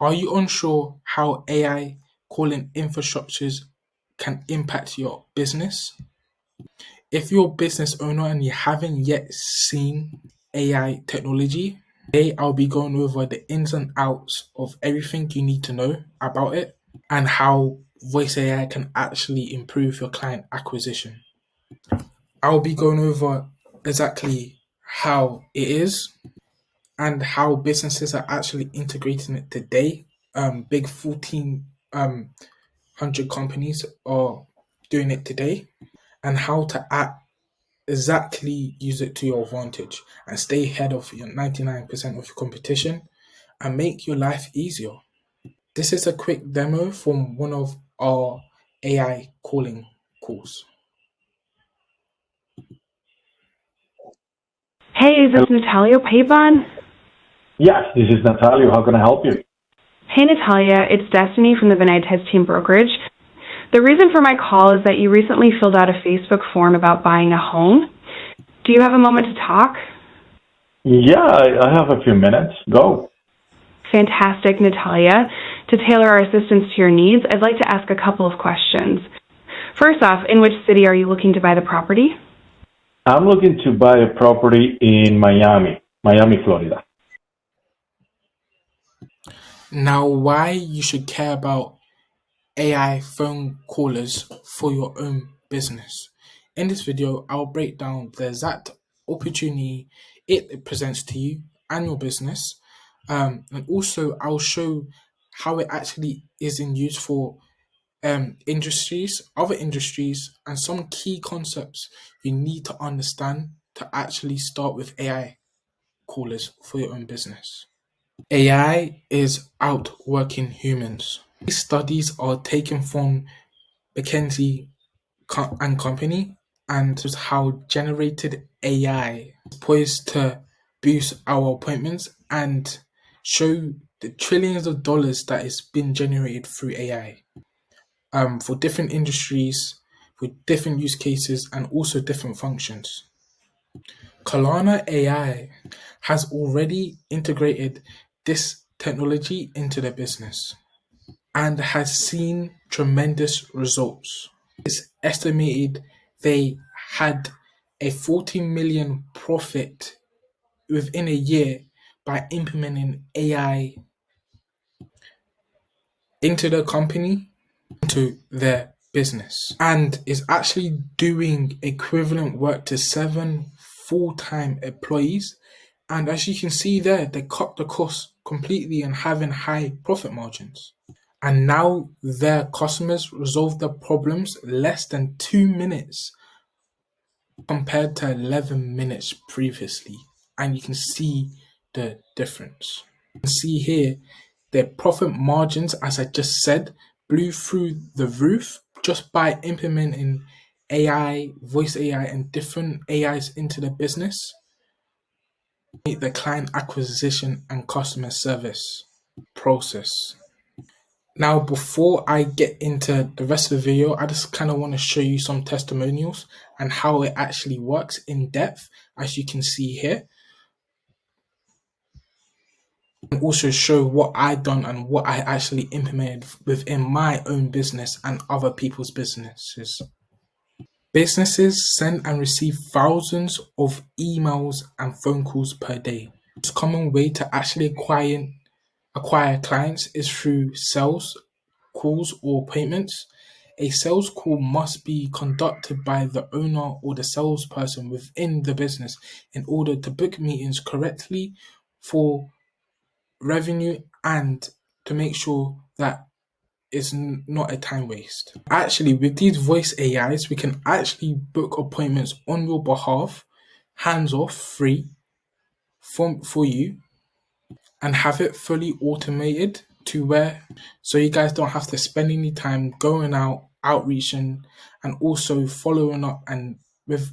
Are you unsure how AI calling infrastructures can impact your business? If you're a business owner and you haven't yet seen AI technology, today I'll be going over the ins and outs of everything you need to know about it and how voice AI can actually improve your client acquisition. I'll be going over exactly how it is and how businesses are actually integrating it today. Big 14 hundred companies are doing it today, and how to exactly use it to your advantage and stay ahead of your 99% of your competition and make your life easier. This is a quick demo from one of our AI calling calls. Hey, is this Natalia Pavon? Yes, this is Natalia. How can I help you? Hey, Natalia, it's Destiny from the Benitez Team Brokerage. The reason for my call is that you recently filled out a Facebook form about buying a home. Do you have a moment to talk? Yeah, I have a few minutes. Go. Fantastic, Natalia. To tailor our assistance to your needs, I'd like to ask a couple of questions. First off, in which city are you looking to buy the property? I'm looking to buy a property in Miami, Florida. Now, why you should care about AI phone callers for your own business. In this video, I'll break down the exact opportunity it presents to you and your business. And also, I'll show how it actually is in use for other industries, and some key concepts you need to understand to actually start with AI callers for your own business. AI is outworking humans. These studies are taken from McKinsey and Company, and shows how generated AI is poised to boost our appointments and show the trillions of dollars that is being generated through AI. For different industries, with different use cases and also different functions. Kalana AI has already integrated this technology into their business and has seen tremendous results. It's estimated they had a 14 million profit within a year by implementing AI into the company, into their business, and is actually doing equivalent work to 7 full-time employees. And as you can see there, they cut the cost completely and having high profit margins. And now their customers resolve their problems less than 2 minutes compared to 11 minutes previously. And you can see the difference. You can see here their profit margins, as I just said, blew through the roof just by implementing AI, voice AI, and different AIs into the business, the client acquisition and customer service process. Now, before I get into the rest of the video, I just kind of want to show you some testimonials and how it actually works in depth, as you can see here, and also show what I've done and what I actually implemented within my own business and other people's businesses. Businesses send and receive thousands of emails and phone calls per day. The most common way to actually acquire clients is through sales calls or appointments. A sales call must be conducted by the owner or the salesperson within the business in order to book meetings correctly for revenue and to make sure that it's not a time waste. Actually, with these voice AIs, we can actually book appointments on your behalf, hands off, free for you, and have it fully automated to where so you guys don't have to spend any time going out outreaching and also following up and with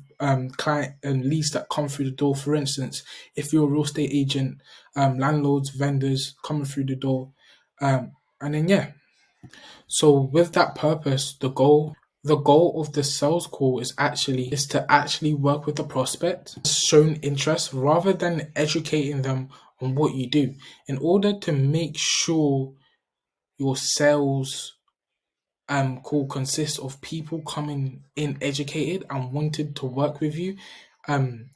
client and leads that come through the door. For instance, if you're a real estate agent, landlords, vendors coming through the door, and then yeah. So with that purpose, the goal of the sales call is to actually work with the prospect, shown interest rather than educating them on what you do in order to make sure your sales call consists of people coming in educated and wanted to work with you.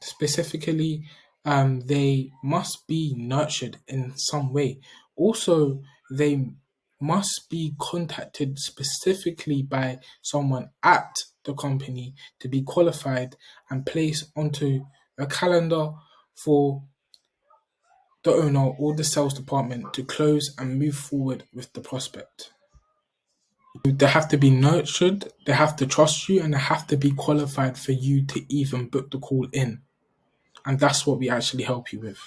Specifically, they must be nurtured in some way. Also, they must be contacted specifically by someone at the company to be qualified and placed onto a calendar for the owner or the sales department to close and move forward with the prospect. They have to be nurtured, they have to trust you, and they have to be qualified for you to even book the call in. And that's what we actually help you with.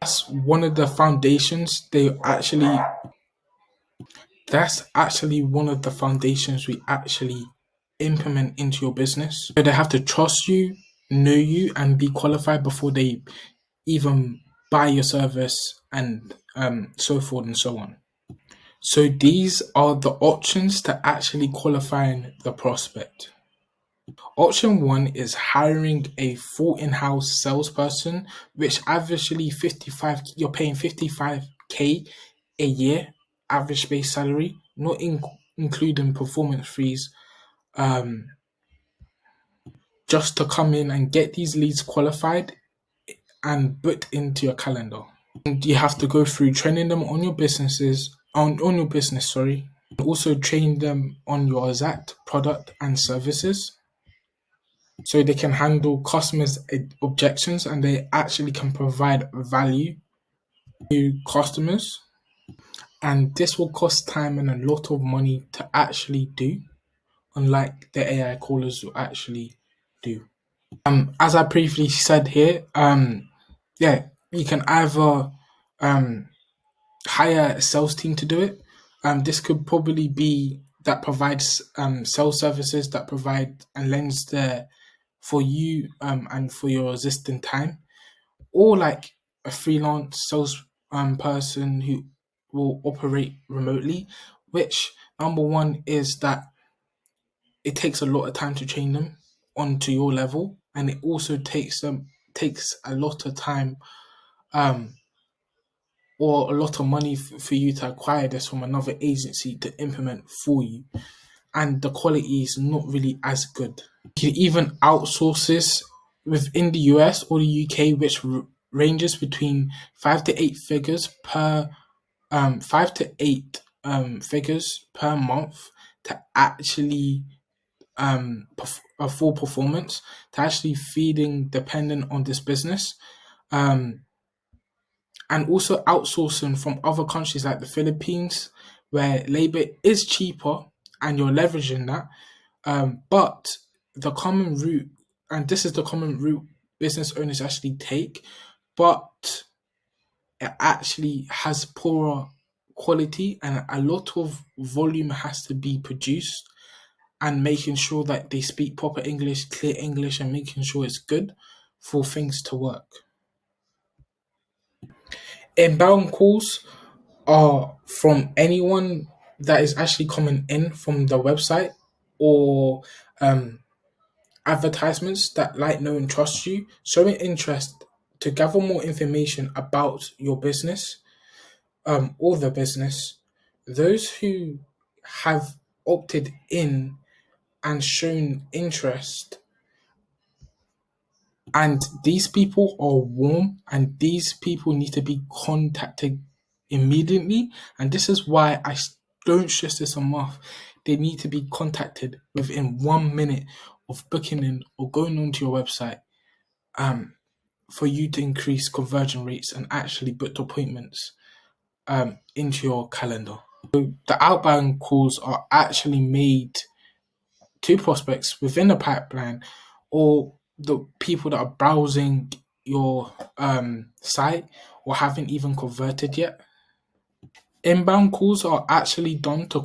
That's one of the foundations that's actually one of the foundations we actually implement into your business. So they have to trust you, know you, and be qualified before they even buy your service and so forth and so on. So these are the options to actually qualifying the prospect. Option one is hiring a full in-house salesperson, which averagely 55, you're paying 55K a year, average base salary, not including performance fees, just to come in and get these leads qualified and booked into your calendar. And you have to go through training them on your on your business, sorry. Also train them on your exact product and services so they can handle customers' objections and they actually can provide value to customers. And this will cost time and a lot of money to actually do, unlike the AI callers will actually do. As I previously said here, yeah, you can either hire a sales team to do it. This could probably be that provides sales services that provide and lends the for you and for your existing time, or like a freelance sales person who will operate remotely. Which number one is that it takes a lot of time to train them onto your level, and it also takes a lot of time um or a lot of money for you to acquire this from another agency to implement for you, and the quality is not really as good. You can even outsource this within the US or the UK, which ranges between 5 to 8 figures per 5 to 8 figures per month to actually a full performance to actually feeding dependent on this business. Um, and also outsourcing from other countries like the Philippines, where labor is cheaper and you're leveraging that. But the common route, and this is the common route business owners actually take, but it actually has poorer quality and a lot of volume has to be produced and making sure that they speak proper English, clear English, and making sure it's good for things to work. Inbound calls are from anyone that is actually coming in from the website or um, advertisements that like, know, and trust you, showing interest to gather more information about your business or the business. Those who have opted in and shown interest, and these people are warm and these people need to be contacted immediately. And this is why don't stress this enough. They need to be contacted within 1 minute of booking in or going onto your website for you to increase conversion rates and actually book appointments into your calendar. So the outbound calls are actually made to prospects within the pipeline or the people that are browsing your site or haven't even converted yet. Inbound calls are actually done to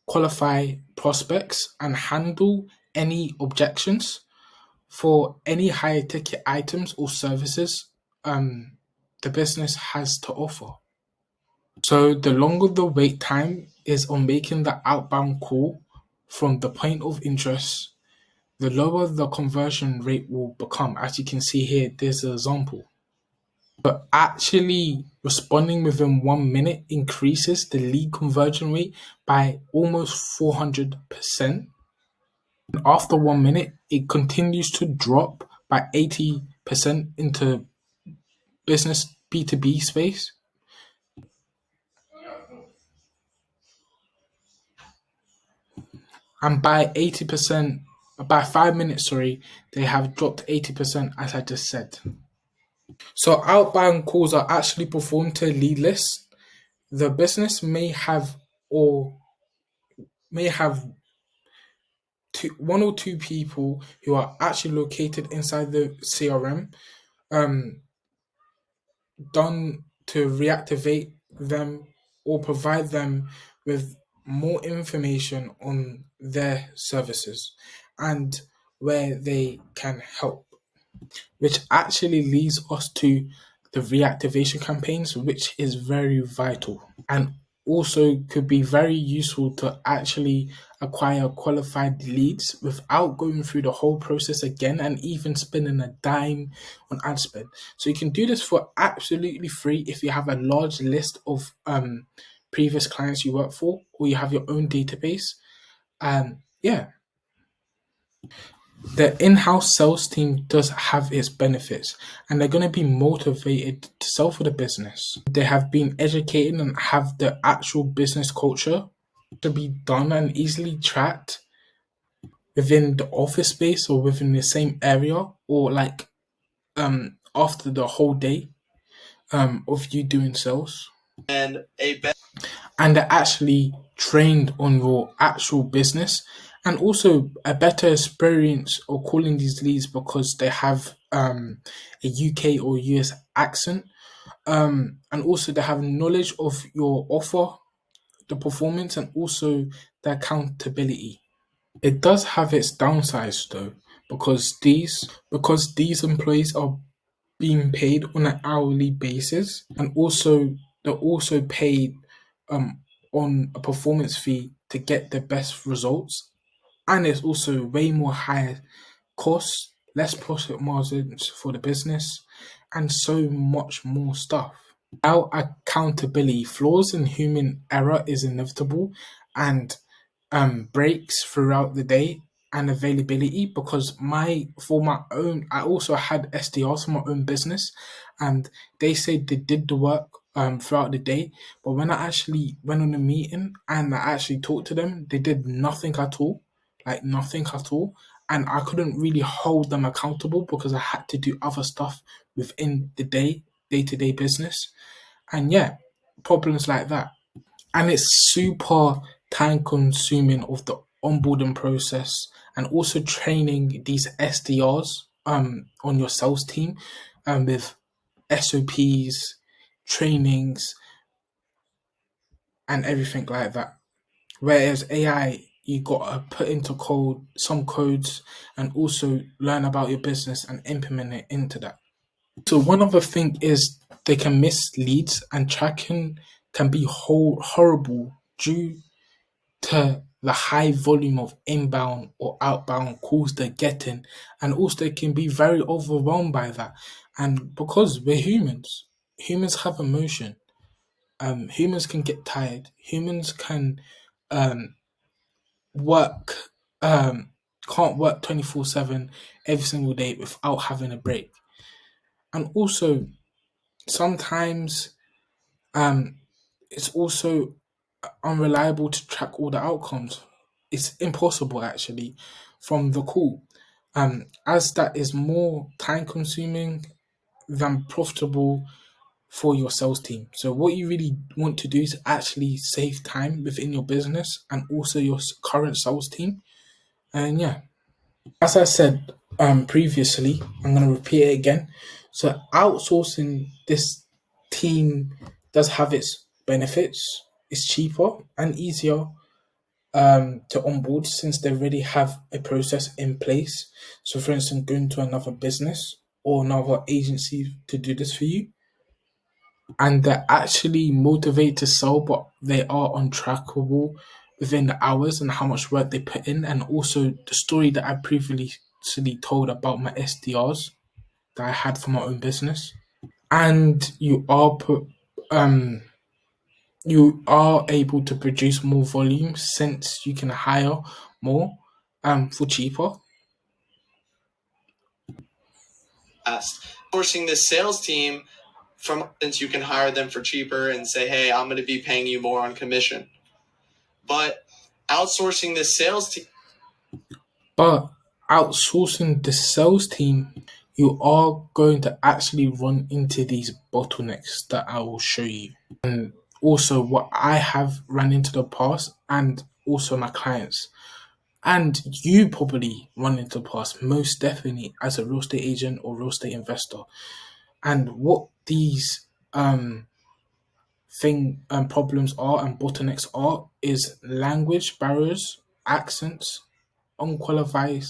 qualify prospects and handle any objections for any higher ticket items or services the business has to offer. So the longer the wait time is on making the outbound call from the point of interest, the lower the conversion rate will become. As you can see here, there's an example. But actually responding within 1 minute increases the lead conversion rate by almost 400%. And after 1 minute, it continues to drop by 80% into business B2B space. And by 5 minutes, sorry, they have dropped 80%, as I just said. So outbound calls are actually performed to a lead list. The business may have one or two people who are actually located inside the CRM, um, done to reactivate them or provide them with more information on their services and where they can help, which actually leads us to the reactivation campaigns, which is very vital and also could be very useful to actually acquire qualified leads without going through the whole process again and even spending a dime on ad spend. So you can do this for absolutely free if you have a large list of previous clients you work for, or you have your own database. Yeah, the in-house sales team does have its benefits, and they're going to be motivated to sell for the business. They have been educated and have the actual business culture to be done and easily tracked within the office space or within the same area, or like after the whole day of you doing sales. And they're actually trained on your actual business, and also a better experience of calling these leads because they have a UK or US accent, and also they have knowledge of your offer, the performance, and also the accountability. It does have its downsides though, because these employees are being paid on an hourly basis, and also they're also paid um, on a performance fee to get the best results, and it's also way more higher costs, less profit margins for the business, and so much more stuff. Without accountability, flaws and human error is inevitable, and breaks throughout the day and availability, because I also had SDRs for my own business, and they said they did the work throughout the day, but when I actually went on a meeting and I actually talked to them, they did nothing at all, like nothing at all, and I couldn't really hold them accountable because I had to do other stuff within the day-to-day business, and yeah, problems like that. And it's super time consuming of the onboarding process, and also training these SDRs on your sales team with SOPs, trainings, and everything like that. Whereas AI, you gotta put into code some codes and also learn about your business and implement it into that. So one other thing is they can miss leads, and tracking can be horrible due to the high volume of inbound or outbound calls they're getting, and also they can be very overwhelmed by that. And because we're humans have emotion. Humans can get tired. Humans can work can't work 24/7 every single day without having a break. And also sometimes it's also unreliable to track all the outcomes. It's impossible actually from the call, as that is more time consuming than profitable for your sales team. So what you really want to do is actually save time within your business and also your current sales team. And yeah, as I said previously, I'm going to repeat it again. So outsourcing this team does have its benefits. It's cheaper and easier to onboard since they already have a process in place. So, for instance, going to another business or another agency to do this for you, and they're actually motivated to sell, but they are untrackable within the hours and how much work they put in, and also the story that I previously told about my SDRs that I had for my own business. and you are able to produce more volume since you can hire more for cheaper. Sourcing this sales team from since you can hire them for cheaper and say, hey, I'm going to be paying you more on commission. But outsourcing this sales team. But outsourcing the sales team, you are going to actually run into these bottlenecks that I will show you. And also what I have run into the past, and also my clients. And you probably run into the past, most definitely, as a real estate agent or real estate investor. And what these problems are and bottlenecks are is language barriers, accents, unqualified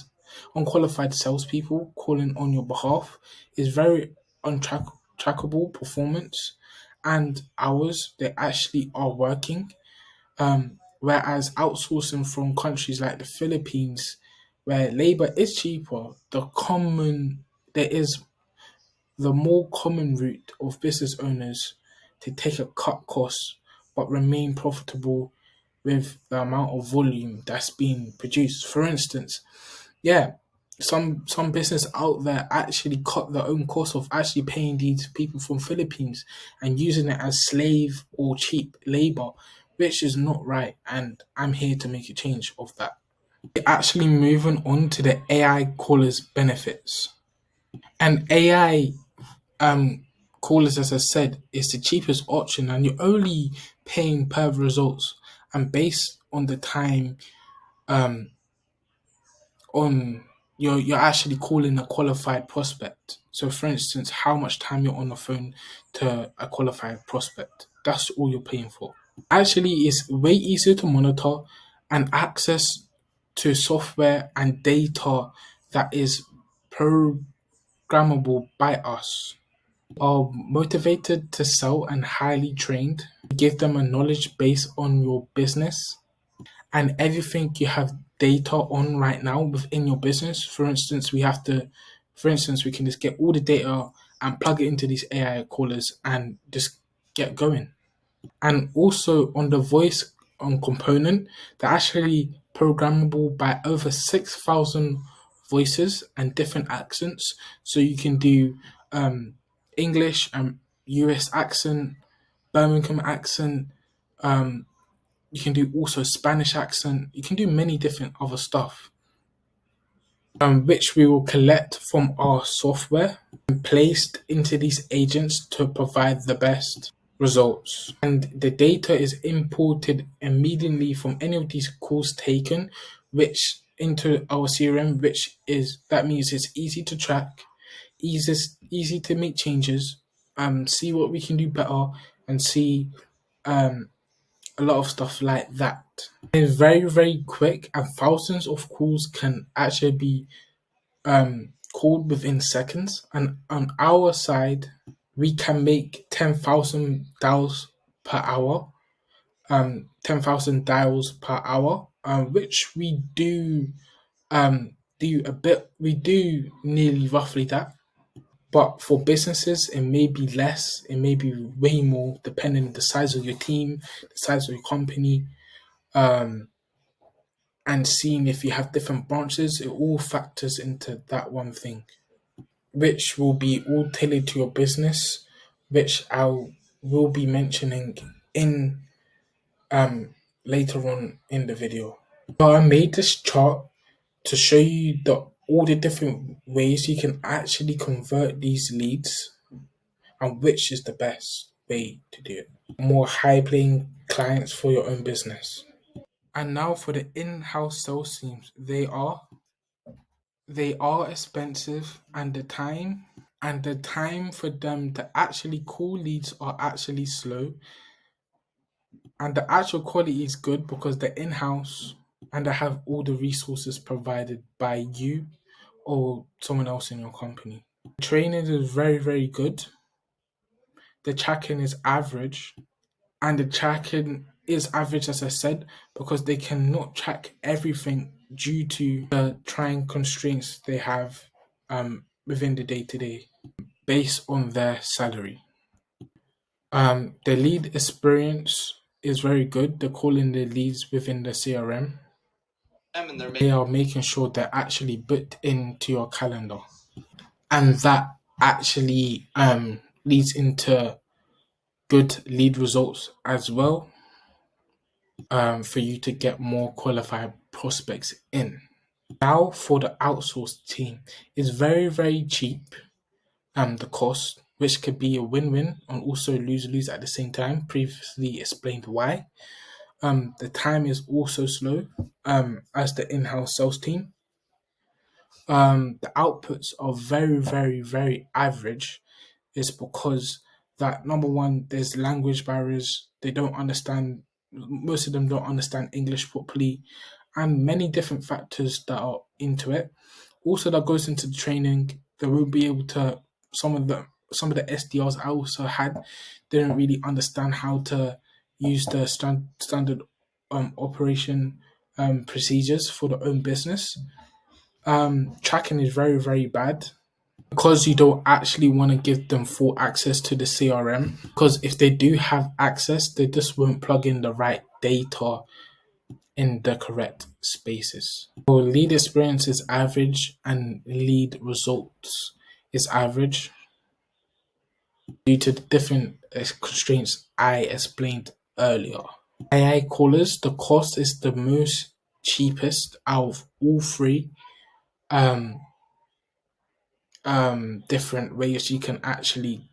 salespeople calling on your behalf, is very untrackable performance and hours they actually are working. Whereas outsourcing from countries like the Philippines, where labor is cheaper, there is the more common route of business owners to take a cut costs but remain profitable with the amount of volume that's being produced. For instance, yeah, some business out there actually cut their own cost of actually paying these people from Philippines and using it as slave or cheap labor, which is not right. And I'm here to make a change of that. Actually, moving on to the AI callers benefits. And AI callers, as I said, is the cheapest option, and you're only paying per results and based on the time on you're actually calling a qualified prospect. So for instance, how much time you're on the phone to a qualified prospect. That's all you're paying for. Actually, it's way easier to monitor and access to software and data that is programmable by us. Are motivated to sell and highly trained. Give them a knowledge base on your business and everything you have data on right now within your business. For instance, we can just get all the data and plug it into these AI callers and just get going. And also on the voice on component, they're actually programmable by over 6,000 voices and different accents. So you can do English and US accent, Birmingham accent, you can do also Spanish accent. You can do many different other stuff, which we will collect from our software and placed into these agents to provide the best results. And the data is imported immediately from any of these calls taken, which into our CRM, that means it's easy to track, easy to make changes, see what we can do better, and see a lot of stuff like that. It's very, very quick, and thousands of calls can actually be called within seconds. And on our side, we can make 10,000 dials per hour, 10,000 dials per hour, which we we do nearly roughly that. But for businesses, it may be less, it may be way more, depending on the size of your team, the size of your company, and seeing if you have different branches. It all factors into that one thing, which will be all tailored to your business, which I will be mentioning in later on in the video. So I made this chart to show you all the different ways you can actually convert these leads and which is the best way to do it. More high paying clients for your own business. And now for the in-house sales teams, they are expensive, and the time for them to actually call leads are actually slow, and the actual quality is good because they're in-house and they have all the resources provided by you or someone else in your company. Training is very, very good. The tracking is average, and the tracking is average, as I said, because they cannot track everything due to the trying constraints they have within the day to day. based on their salary. The lead experience is very good. They're calling the leads within the CRM. and they're They are making sure they're actually booked into your calendar, and that actually leads into good lead results as well, for you to get more qualified prospects in. Now for the outsourced team, it's very, very cheap, the cost, which could be a win-win and also lose-lose at the same time. Previously explained why. The time is also slow, as the in-house sales team. The outputs are very, very, very average. Is because that, number one, there's language barriers. They don't understand. Most of them don't understand English properly, and many different factors that are into it. Also, that goes into the training. They won't be able to. Some of the SDRs I also had didn't really understand how to use the standard operation procedures for their own business. Tracking is very, very bad because you don't actually want to give them full access to the CRM. Because if they do have access, they just won't plug in the right data in the correct spaces. So lead experience is average and lead results is average due to the different constraints I explained earlier. AI callers, the cost is the most cheapest out of all three um, different ways you can actually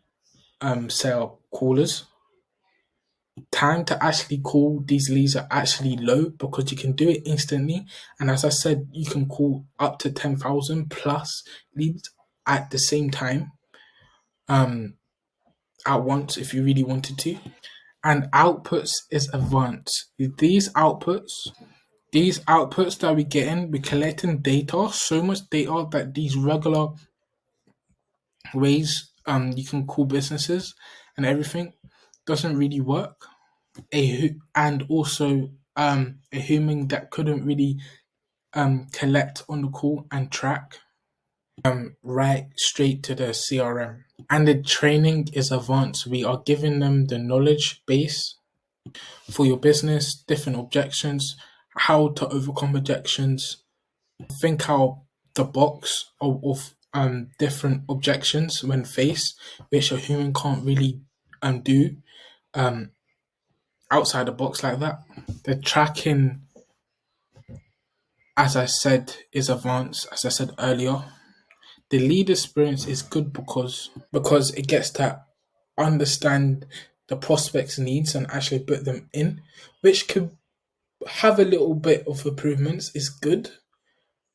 set up callers. Time to actually call these leads are actually low because you can do it instantly. And as I said, you can call up to 10,000 plus leads at the same time, at once if you really wanted to. And outputs is advanced. These outputs that we get in, we're collecting data, so much data that these regular ways you can call businesses and everything doesn't really work. And also a human that couldn't really collect on the call and track right straight to the CRM. And the training is advanced. We are giving them the knowledge base for your business, different objections, how to overcome objections, think out the box of different objections when faced, which a human can't really do outside the box like that. The tracking, as I said, is advanced. As I said earlier, the lead experience is good because it gets to understand the prospect's needs and actually put them in, which could have a little bit of improvements. Is good.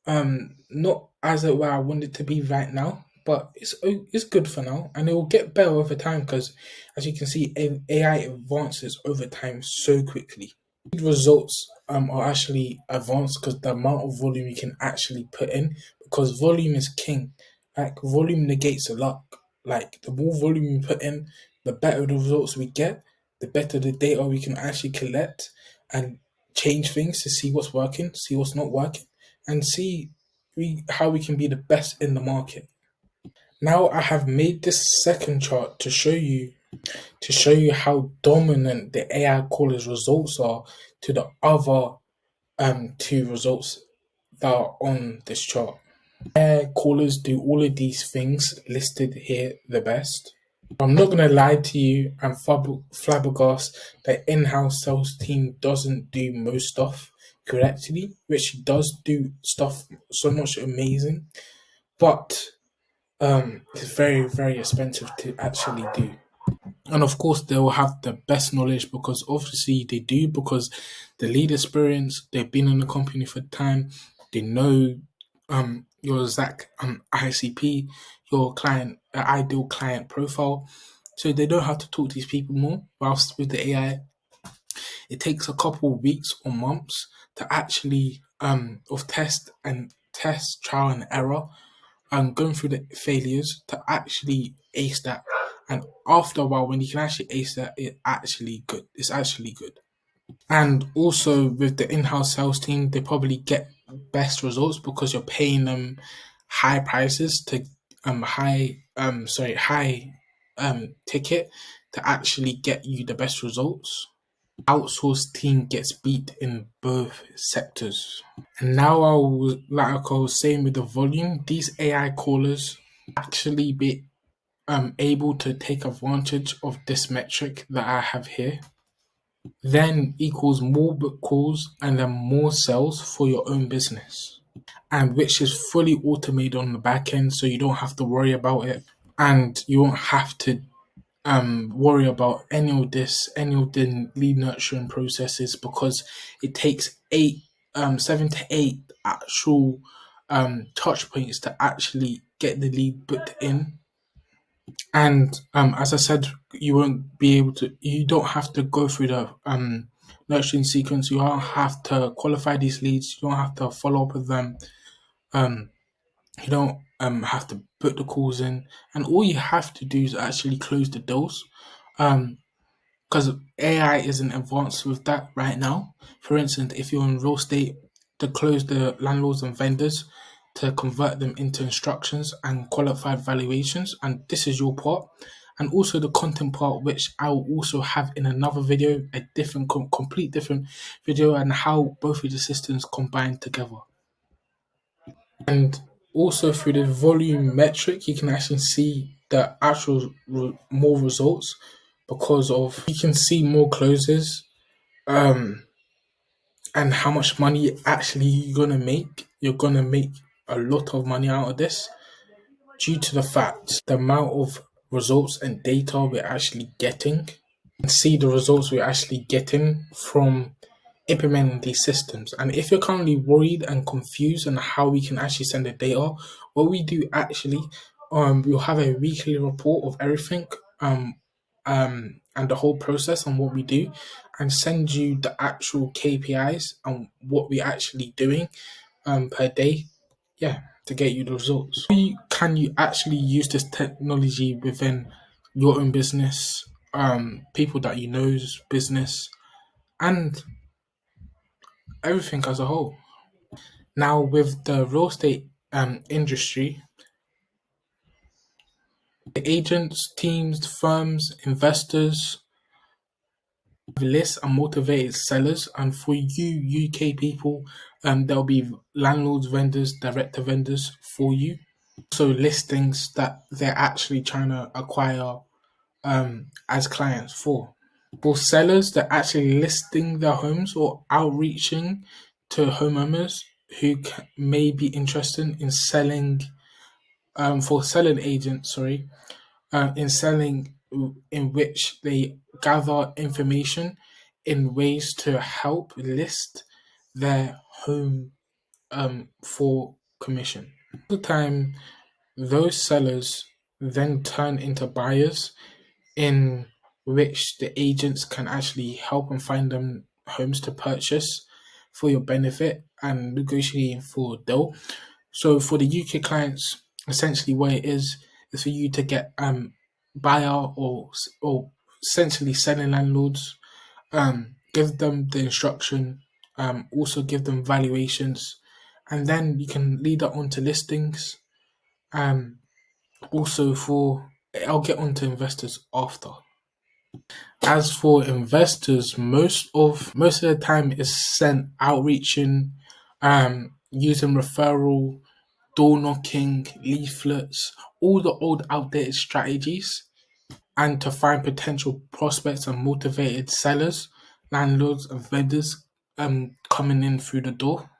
Not as it where I want it to be right now, but it's good for now, and it will get better over time because, as you can see, AI advances over time so quickly. Results are actually advanced because the amount of volume you can actually put in, because volume is king. Like volume negates a lot. Like the more volume you put in, the better the results we get, the better the data we can actually collect and change things to see what's working, see what's not working, and see how we can be the best in the market. Now I have made this second chart to show you how dominant the AI callers results are to the other two results that are on this chart. AI callers do all of these things listed here the best. I'm not gonna lie to you, I'm flabbergasted that in-house sales team doesn't do most stuff correctly, which does do stuff so much amazing, but it's very, very expensive to actually do. And of course, they will have the best knowledge because obviously they do, because the lead experience, they've been in the company for time, they know your exact ICP, your client, ideal client profile. So they know how to talk to these people more. Whilst with the AI, it takes a couple of weeks or months to actually of test, trial and error, and going through the failures to actually ace that. And after a while, when you can actually ace that, it's actually good. It's actually good. And also with the in-house sales team, they probably get best results because you're paying them high prices to high ticket to actually get you the best results. Outsourced team gets beat in both sectors. And now like I was saying with the volume, these AI callers actually be able to take advantage of this metric that I have here, then equals more book calls and then more sales for your own business, and which is fully automated on the back end, so you don't have to worry about it, and you won't have to worry about any of the lead nurturing processes, because it takes 7 to 8 actual touch points to actually get the lead booked in. And as I said, you don't have to go through the nurturing sequence. You don't have to qualify these leads. You don't have to follow up with them. Um, you don't have to put the calls in, and all you have to do is actually close the deals. Because AI isn't advanced with that right now. For instance, if you're in real estate, to close the landlords and vendors, to convert them into instructions and qualified valuations, and this is your part. And also the content part, which I will also have in another video, a different, complete different video, and how both of the systems combine together. And also through the volume metric, you can actually see the actual more results, because of you can see more closes, um, and how much money actually you're gonna make. You're gonna make a lot of money out of this, due to the fact the amount of results and data we're actually getting, and see the results we're actually getting from implementing these systems. And if you're currently worried and confused on how we can actually send the data, what we do actually, we'll have a weekly report of everything, and the whole process on what we do, and send you the actual KPIs and what we're actually doing per day, yeah, to get you the results. Can you actually use this technology within your own business, people that you know's business, and everything as a whole? Now, with the real estate industry, the agents, teams, firms, investors have lists and motivated sellers, and for you UK people, there'll be landlords, vendors, director vendors for you. So listings that they're actually trying to acquire as clients for. For sellers, they're actually listing their homes or outreaching to homeowners who may be interested in selling. For selling agents, sorry, in selling, in which they gather information in ways to help list their home for commission. All the time, those sellers then turn into buyers, in which the agents can actually help and find them homes to purchase for your benefit and negotiating for a deal. So for the UK clients, essentially what it is for you to get buyer, or essentially selling landlords, give them the instruction, also give them valuations, and then you can lead that on to listings. Also for I'll get onto investors after. As for investors, most of the time is sent outreaching, using referral, door knocking, leaflets, all the old outdated strategies, and to find potential prospects and motivated sellers, landlords and vendors coming in through the door,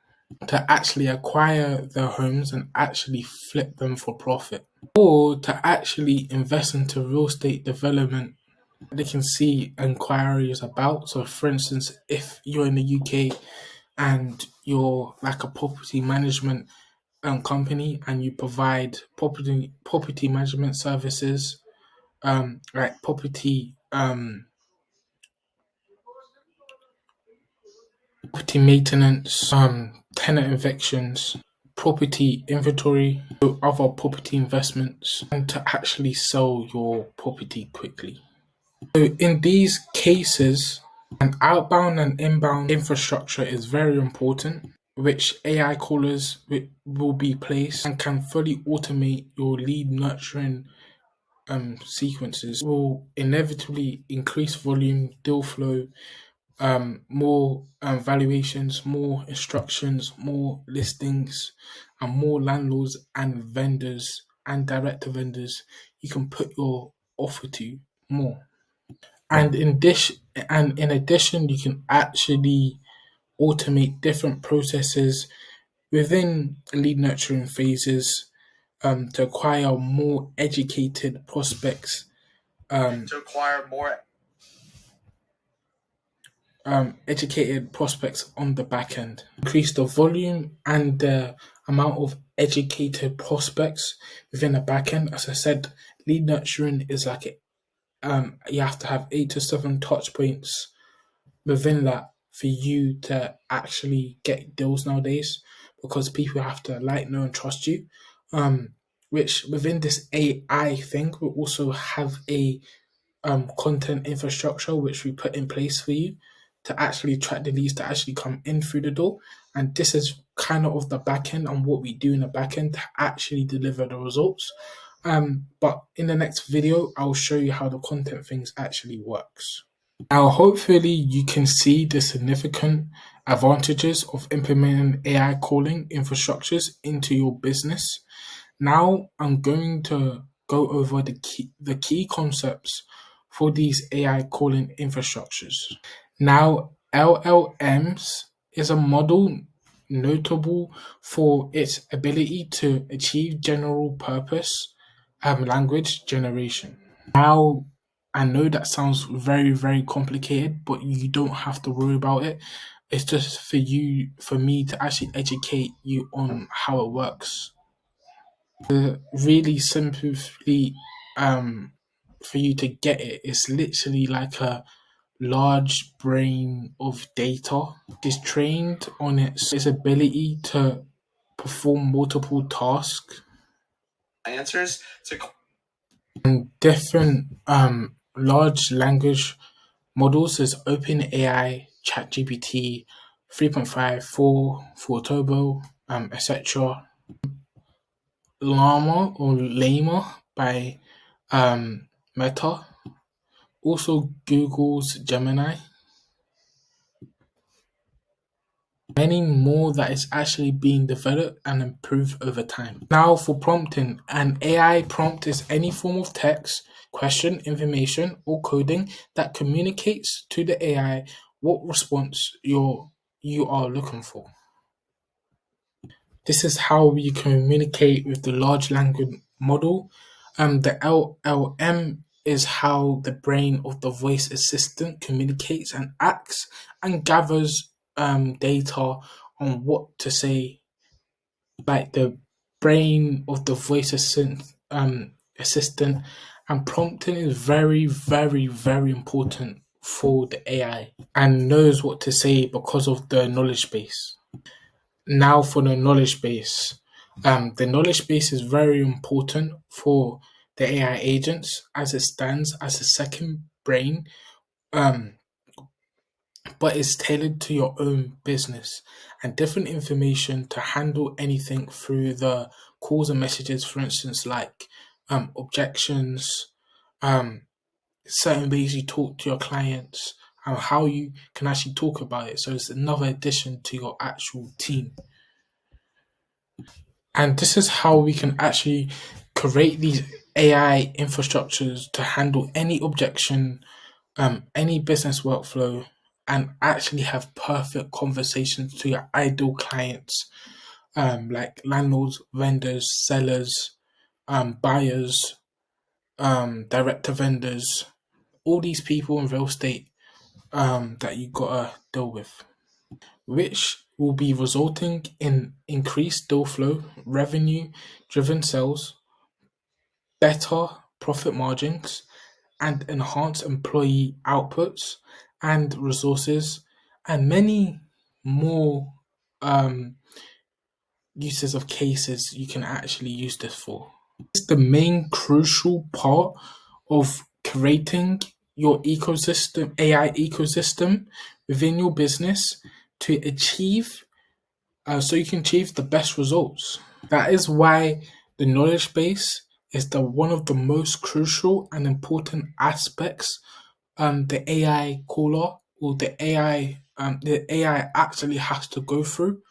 to actually acquire their homes and actually flip them for profit, or to actually invest into real estate development. They can see inquiries about. So for instance, if you're in the UK and you're like a property management company, and you provide property management services, like property maintenance, tenant evictions, property inventory, or other property investments, and to actually sell your property quickly. So in these cases, an outbound and inbound infrastructure is very important. which AI callers will be placed and can fully automate your lead nurturing sequences. Will inevitably increase volume, deal flow, more valuations, more instructions, more listings, and more landlords and vendors and direct to vendors you can put your offer to more. And in addition, you can actually automate different processes within lead nurturing phases to acquire more educated prospects, to acquire more on the back end. Increase the volume and the amount of educated prospects within the back end. As I said, lead nurturing is like you have to have 8 to 7 touch points within that for you to actually get deals nowadays, because people have to like, know, and trust you. Which within this AI thing, we also have a content infrastructure which we put in place for you to actually track the leads to actually come in through the door. And this is kind of the back end and what we do in the back end to actually deliver the results. But in the next video, I'll show you how the content things actually works. Now, hopefully you can see the significant advantages of implementing AI calling infrastructures into your business. Now I'm going to go over the key concepts for these AI calling infrastructures. Now, LLMs is a model notable for its ability to achieve general purpose language generation. Now, I know that sounds very, very complicated, but you don't have to worry about it. It's just for me to actually educate you on how it works. Really simply, for you to get it, it's literally like a large brain of data. Is trained on its ability to perform multiple tasks answers to and different large language models is OpenAI, ChatGPT, 3.5, 4 Turbo, etc. Llama or Llama by Meta, also Google's Gemini, many more that is actually being developed and improved over time. Now for prompting, an AI prompt is any form of text, question, information, or coding that communicates to the AI what response you are looking for. This is how we communicate with the large language model. The LLM is how the brain of the voice assistant communicates and acts and gathers data on what to say. Like the brain of the voice assistant, and prompting is very, very, very important for the AI and knows what to say because of the knowledge base. Now for the knowledge base. The knowledge base is very important for the AI agents as it stands as a second brain, um, but it's tailored to your own business and different information to handle anything through the calls and messages, for instance, like objections, um, certain ways you talk to your clients, and how you can actually talk about it. So it's another addition to your actual team. And this is how we can actually create these AI infrastructures to handle any objection, any business workflow, and actually have perfect conversations to your ideal clients, like landlords, vendors, sellers, buyers, direct to vendors, all these people in real estate that you gotta deal with, which will be resulting in increased deal flow, revenue driven sales, better profit margins, and enhanced employee outputs and resources, and many more uses of cases you can actually use this for. It's the main crucial part of creating your ecosystem, AI ecosystem within your business to achieve so you can achieve the best results. That is why the knowledge base is the one of the most crucial and important aspects the AI caller or the AI actually has to go through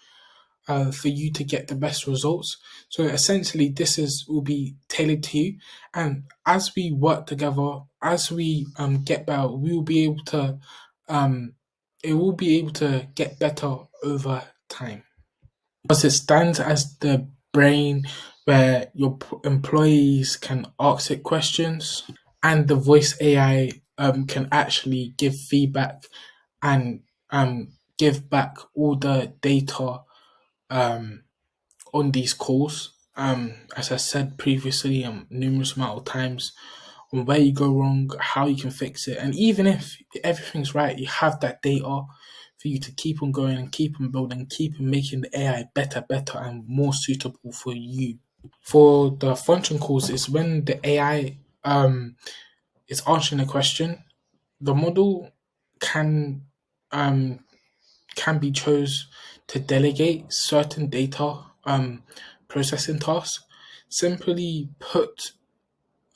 for you to get the best results. So essentially, this is will be tailored to you, and as we work together, as we get better, we will be able to um, it will be able to get better over time because it stands as the brain where your employees can ask it questions, and the voice AI can actually give feedback and give back all the data um, on these calls. As I said previously, numerous amount of times, on where you go wrong, how you can fix it, and even if everything's right, you have that data for you to keep on going and keep on building, keep on making the AI better, and more suitable for you. For the function calls, is when the AI is answering a question. The model can um, can be chose to delegate certain data processing tasks. Simply put,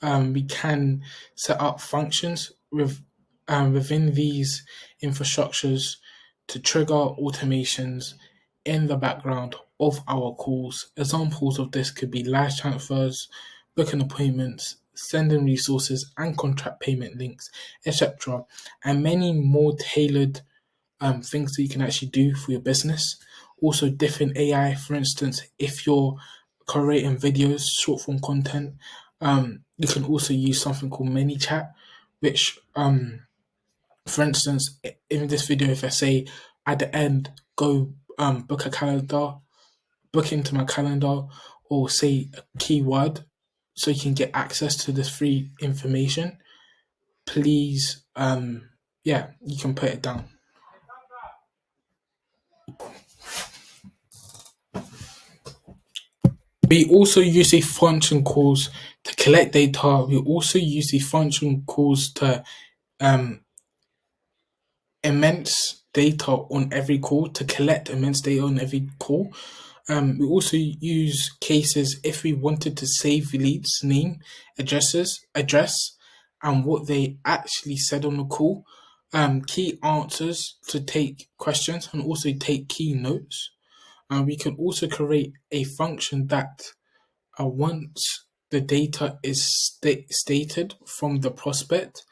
we can set up functions within these infrastructures to trigger automations in the background of our calls. Examples of this could be live transfers, booking appointments, sending resources and contract payment links, etc., and many more tailored things that you can actually do for your business. Also, different AI, for instance, if you're creating videos, short form content, you can also use something called ManyChat, which, for instance, in this video, if I say at the end, go book a calendar, book into my calendar, or say a keyword so you can get access to this free information, please, yeah, you can put it down. We also use the function calls to collect data. We also use the function calls to um, immense data on every call, to collect immense data on every call. We also use cases if we wanted to save leads, name, address, and what they actually said on the call. Key answers to take questions and also take key notes. We can also create a function that once the data is stated from the prospect,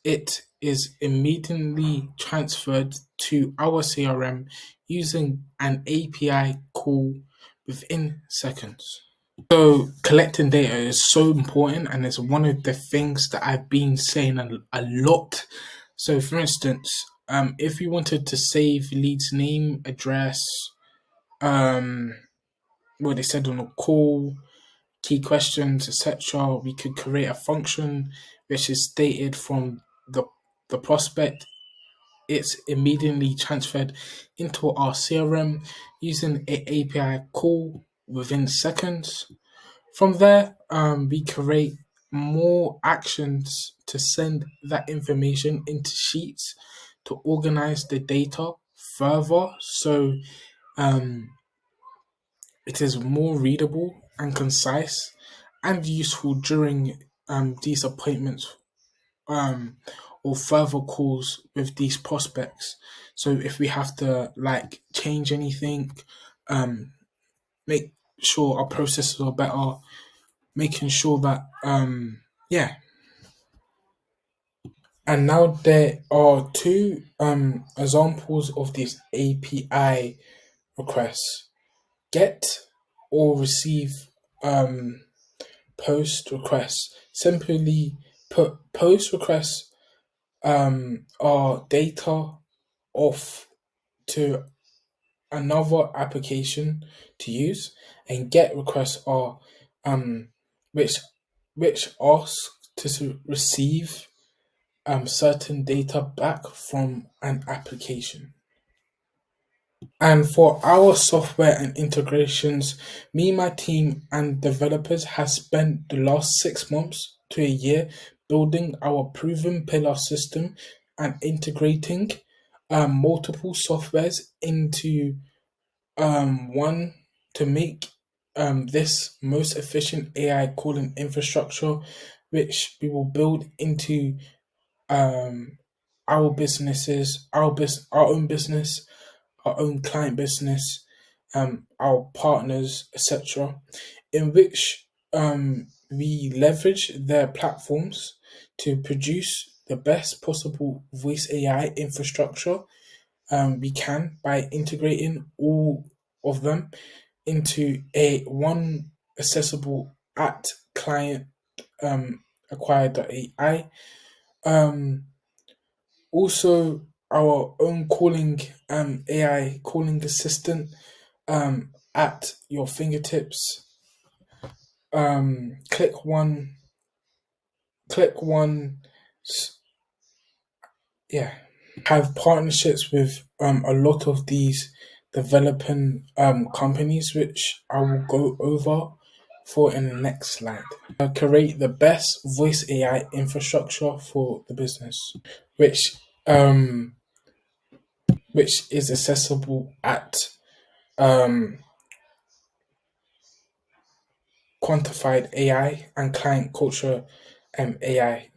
it is immediately transferred to our CRM using an API call within seconds. So collecting data is so important, and it's one of the things that I've been saying a lot. So for instance, if you wanted to save lead's name, address, what they said on a call, key questions, etc., we could create a function which is stated from the prospect. It's immediately transferred into our CRM using an API call within seconds. From there, we create more actions to send that information into sheets to organize the data further, so um, it is more readable and concise and useful during these appointments um, or further calls with these prospects. So if we have to like change anything, um, make sure our processes are better, making sure that yeah. And now there are two examples of these API requests: get or receive um, post requests. Simply put, post requests are data off to another application to use, and get requests are um, which ask to receive certain data back from an application. And for our software and integrations, me, my team, and developers have spent the last 6 months to a year building our proven pillar system and integrating multiple softwares into one to make this most efficient AI calling infrastructure, which we will build into um, our businesses, our own business, our own client business, our partners, etc., in which we leverage their platforms to produce the best possible voice AI infrastructure we can by integrating all of them into a one accessible at client acquired.ai. Um, Also, our own calling AI calling assistant at your fingertips. Click one, click one. Yeah, have partnerships with a lot of these developing companies, which I will go over for in the next slide. Create the best voice AI infrastructure for the business, which um, which is accessible at um, quantified AI and client culture AI.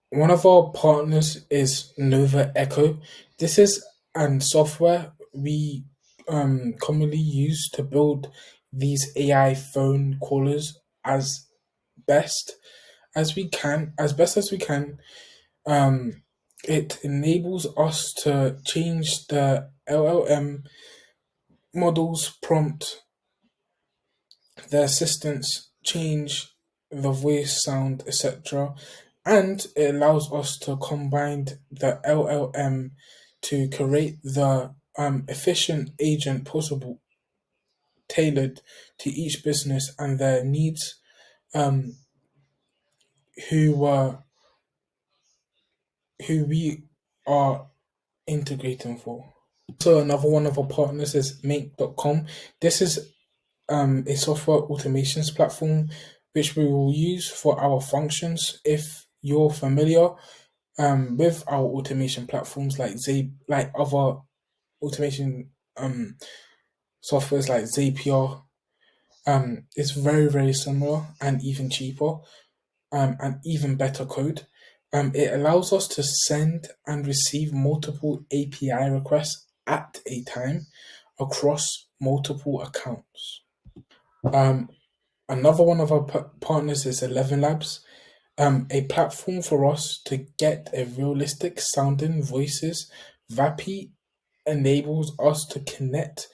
One of our partners is Nova Echo. This is an software we commonly use to build these AI phone callers as best best as we can. It enables us to change the LLM models prompt, the assistants change the voice sound, etc. And it allows us to combine the LLM to create the efficient agent possible, tailored to each business and their needs, um, who we are integrating for. So another one of our partners is Make.com. This is a software automations platform which we will use for our functions. If you're familiar with our automation platforms like other automation softwares like Zapier, it's very very similar and even cheaper and even better code. It allows us to send and receive multiple API requests at a time across multiple accounts. Um, Another one of our partners is 11 Labs, a platform for us to get a realistic sounding voices. VAPI enables us to connect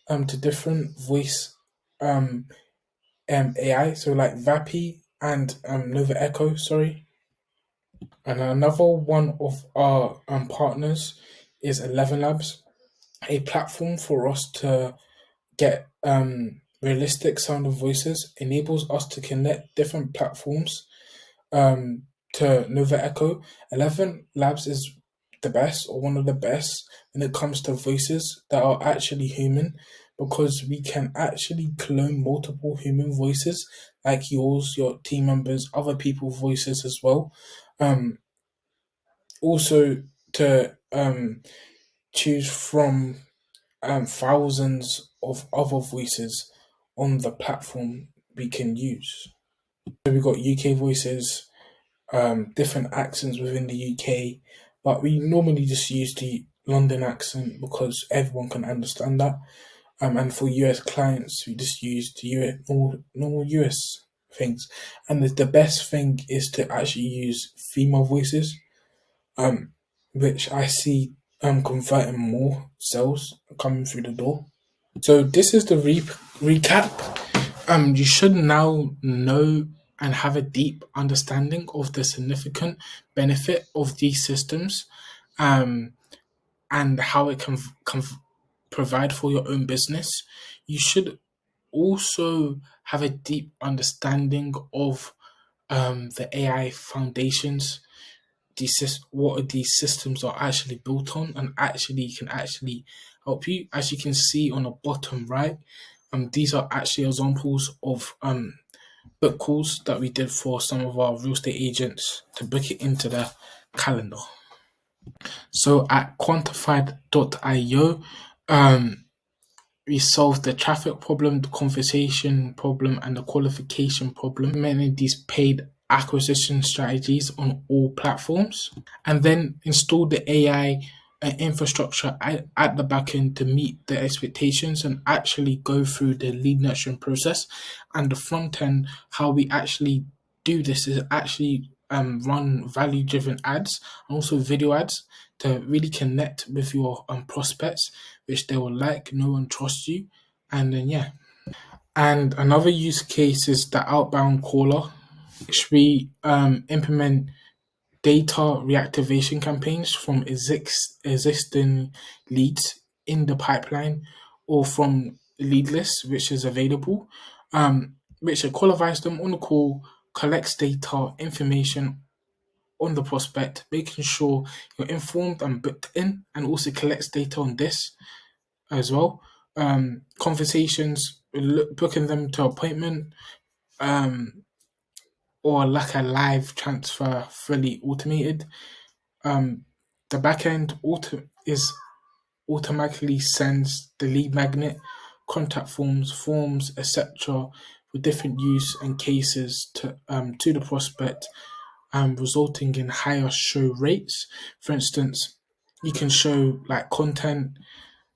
to different voice um, AI, so like VAPI and Nova Echo, sorry. And another one of our partners is 11 Labs, a platform for us to get realistic sounding voices, enables us to connect different platforms to Nova Echo. 11 Labs is the best or one of the best when it comes to voices that are actually human, because we can actually clone multiple human voices like yours, your team members, other people's voices as well. Um, Also to choose from thousands of other voices on the platform we can use. So we got UK voices, different accents within the UK, but we normally just use the London accent because everyone can understand that. And for US clients, we just use the normal US things. And the best thing is to actually use female voices, um, which I see converting more sales coming through the door. So this is the recap. You should now know and have a deep understanding of the significant benefit of these systems, um, and how it can provide for your own business. You should also have a deep understanding of the AI foundations, what these systems are actually built on, and actually can actually help you. As you can see on the bottom right, these are actually examples of book calls that we did for some of our real estate agents to book it into their calendar. So at quantified.io, we solved the traffic problem, the conversation problem, and the qualification problem, implementing these paid acquisition strategies on all platforms, and then installed the AI infrastructure at the back end to meet the expectations and actually go through the lead nurturing process. And the front end, how we actually do this is actually run value driven ads and also video ads to really connect with your prospects, which they will like, know, and trust you. And then, yeah. And another use case is the outbound caller, which we implement data reactivation campaigns from existing leads in the pipeline or from lead lists, which is available, which qualifies them on the call, collects data, information on the prospect, making sure you're informed and booked in, and also collects data on this as well. Conversations, booking them to appointment, um, or like a live transfer, fully automated. Um, the backend is automatically sends the lead magnet, contact forms, etc., with different use and cases to the prospect, resulting in higher show rates. For instance, you can show like content,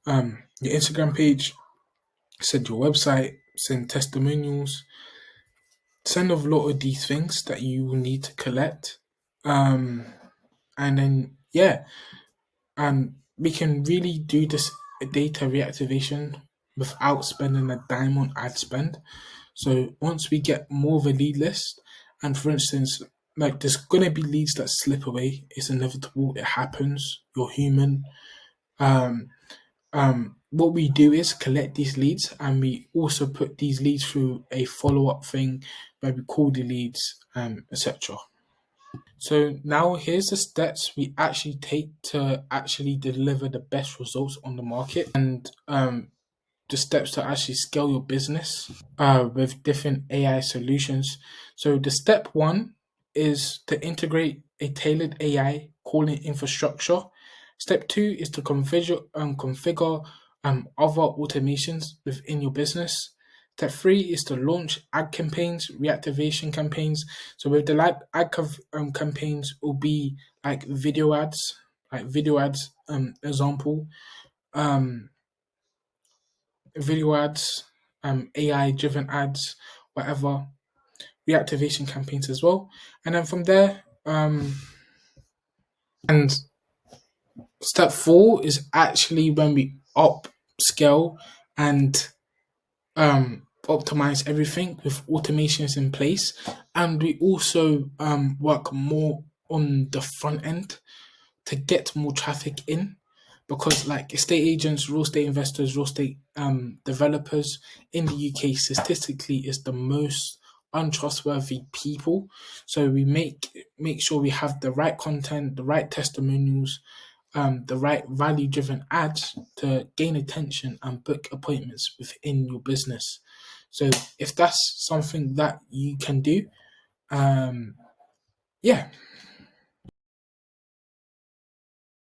your Instagram page, send your website, send testimonials, send a lot of these things that you will need to collect. Um, and then, yeah, and we can really do this data reactivation without spending a dime on ad spend. So once we get more of a lead list, and for instance, like there's gonna be leads that slip away. It's inevitable. It happens. You're human. Um, what we do is collect these leads, and we also put these leads through a follow up thing where we call the leads, etc. So now here's the steps we actually take to actually deliver the best results on the market, and the steps to actually scale your business with different AI solutions. So the step one is to integrate a tailored AI calling infrastructure. Step two is to configure other automations within your business. Step three is to launch ad campaigns, reactivation campaigns. So with the campaigns will be like video ads, example, um, video ads, AI driven ads, whatever, reactivation campaigns as well. And then from there, and step four is actually when we upscale and optimize everything with automations in place. And we also work more on the front end to get more traffic in, because like estate agents, real estate investors, real estate developers in the UK statistically is the most untrustworthy people. So we make sure we have the right content, the right testimonials, the right value driven ads to gain attention and book appointments within your business. So if that's something that you can do, yeah,